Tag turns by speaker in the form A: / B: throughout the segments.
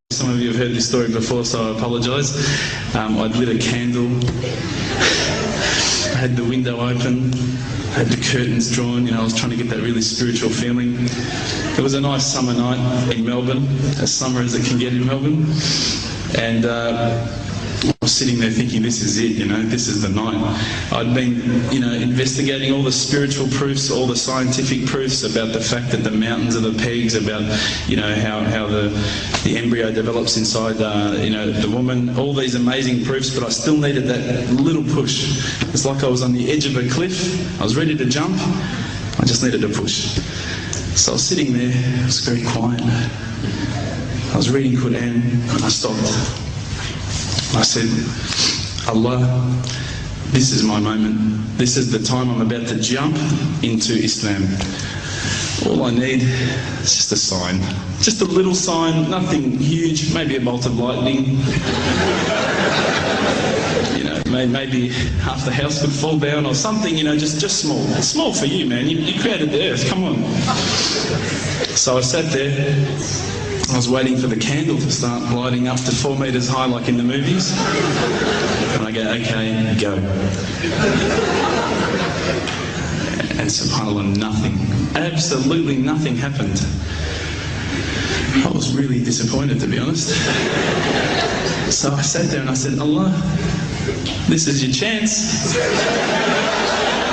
A: Some of you have heard this story before, so I apologise. I'd lit a candle, I had the window open, I had the curtains drawn, I was trying to get that really spiritual feeling. It was a nice summer night in Melbourne, as summer as it can get in Melbourne, and I was sitting there thinking, this is it, this is the night. I'd been, investigating all the spiritual proofs, all the scientific proofs about the fact that the mountains are the pegs, about, how the embryo develops inside, the woman, all these amazing proofs, but I still needed that little push. It's like I was on the edge of a cliff, I was ready to jump, I just needed a push. So I was sitting there, it was very quiet. I was reading Quran, and I stopped. I said, Allah, this is my moment. This is the time I'm about to jump into Islam. All I need is just a sign. Just a little sign, nothing huge, maybe a bolt of lightning. Maybe half the house could fall down or something, just small. It's small for you, man. You created the earth, come on. So I sat there. I was waiting for the candle to start lighting up to 4 metres high like in the movies. And I go, okay, go. And subhanAllah, nothing. Absolutely nothing happened. I was really disappointed, to be honest. So I sat there and I said, Allah, this is your chance.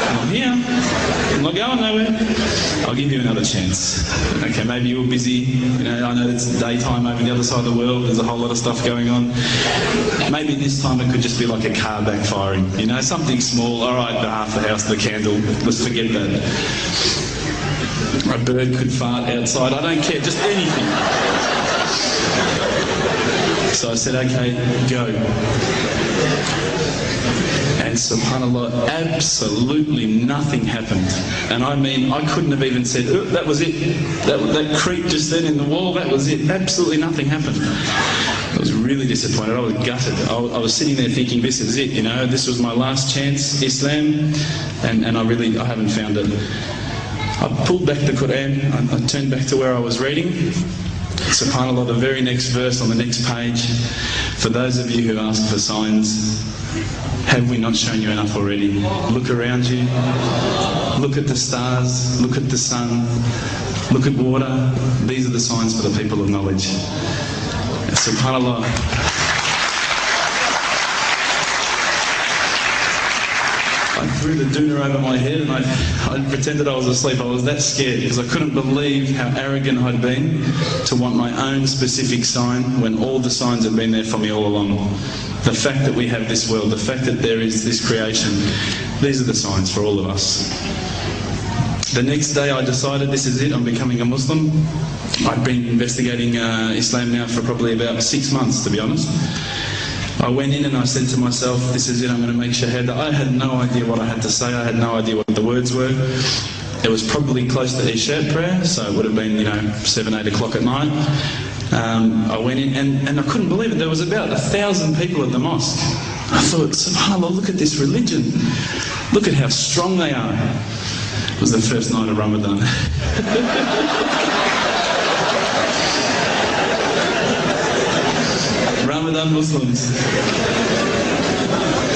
A: I'm here. I'm not going nowhere. I'll give you another chance. Okay, maybe you're busy. I know it's daytime over the other side of the world. There's a whole lot of stuff going on. Maybe this time it could just be like a car backfiring. Something small. All right, half the house, the candle. Let's forget that. A bird could fart outside. I don't care. Just anything. So I said, okay, go. And subhanAllah, absolutely nothing happened. And I mean, I couldn't have even said, oh, that was it. That creak just then in the wall, that was it. Absolutely nothing happened. I was really disappointed. I was gutted. I was sitting there thinking, this is it, this was my last chance, Islam, and I haven't found it. I pulled back the Quran, I turned back to where I was reading. SubhanAllah, the very next verse on the next page, for those of you who ask for signs, have we not shown you enough already? Look around you, look at the stars, look at the sun, look at water. These are the signs for the people of knowledge. SubhanAllah. I threw the doona over my head and I pretended I was asleep. I was that scared because I couldn't believe how arrogant I'd been to want my own specific sign when all the signs had been there for me all along. The fact that we have this world, the fact that there is this creation, these are the signs for all of us. The next day I decided this is it, I'm becoming a Muslim. I'd been investigating Islam now for probably about 6 months, to be honest. I went in and I said to myself, this is it, I'm going to make shahada. I had no idea what I had to say, I had no idea what the words were. It was probably close to Isha prayer, so it would have been, 7, 8 o'clock at night. I went in and I couldn't believe it, there was about 1,000 people at the mosque. I thought, subhanAllah, look at this religion. Look at how strong they are. It was the first night of Ramadan. Ramadan Muslims.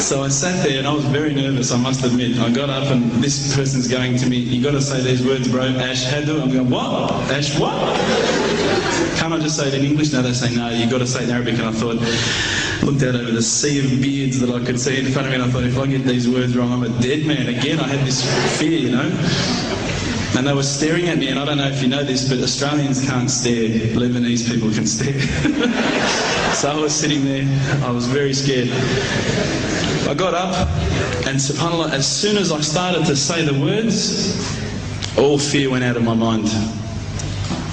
A: So I sat there and I was very nervous, I must admit. I got up and this person's going to me, you got to say these words, bro, Ashhadu. I'm going, what? Ash what? Can't I just say it in English? No, they say, no, you got to say it in Arabic. And I thought, looked out over the sea of beards that I could see in front of me and I thought, if I get these words wrong, I'm a dead man. Again, I had this fear, And they were staring at me, and I don't know if you know this, but Australians can't stare. Lebanese people can stare. So I was sitting there, I was very scared. I got up, and subhanAllah, as soon as I started to say the words, all fear went out of my mind.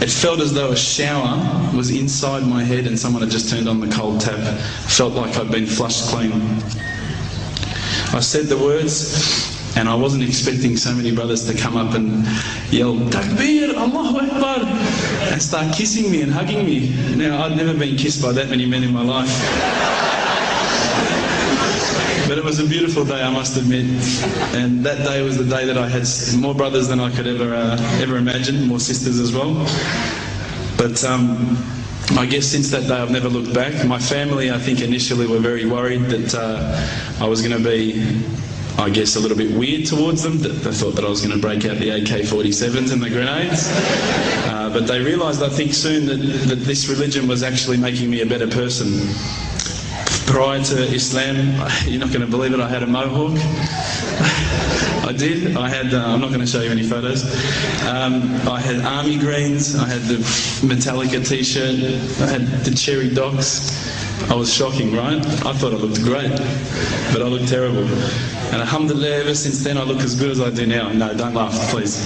A: It felt as though a shower was inside my head and someone had just turned on the cold tap. I felt like I'd been flushed clean. I said the words, and I wasn't expecting so many brothers to come up and yell, Takbir, Allahu Akbar, and start kissing me and hugging me. Now, I'd never been kissed by that many men in my life. But it was a beautiful day, I must admit. And that day was the day that I had more brothers than I could ever imagine, more sisters as well. But I guess since that day I've never looked back. My family, I think, initially were very worried that I was going to be, I guess, a little bit weird towards them. They thought that I was going to break out the AK-47s and the grenades. But they realised, I think, soon that this religion was actually making me a better person. Prior to Islam, you're not going to believe it, I had a mohawk. I did. I had, I'm not going to show you any photos. I had army greens, I had the Metallica t-shirt, I had the cherry docks. I was shocking, right? I thought I looked great, but I looked terrible. And alhamdulillah, ever since then I look as good as I do now. No, don't laugh, please.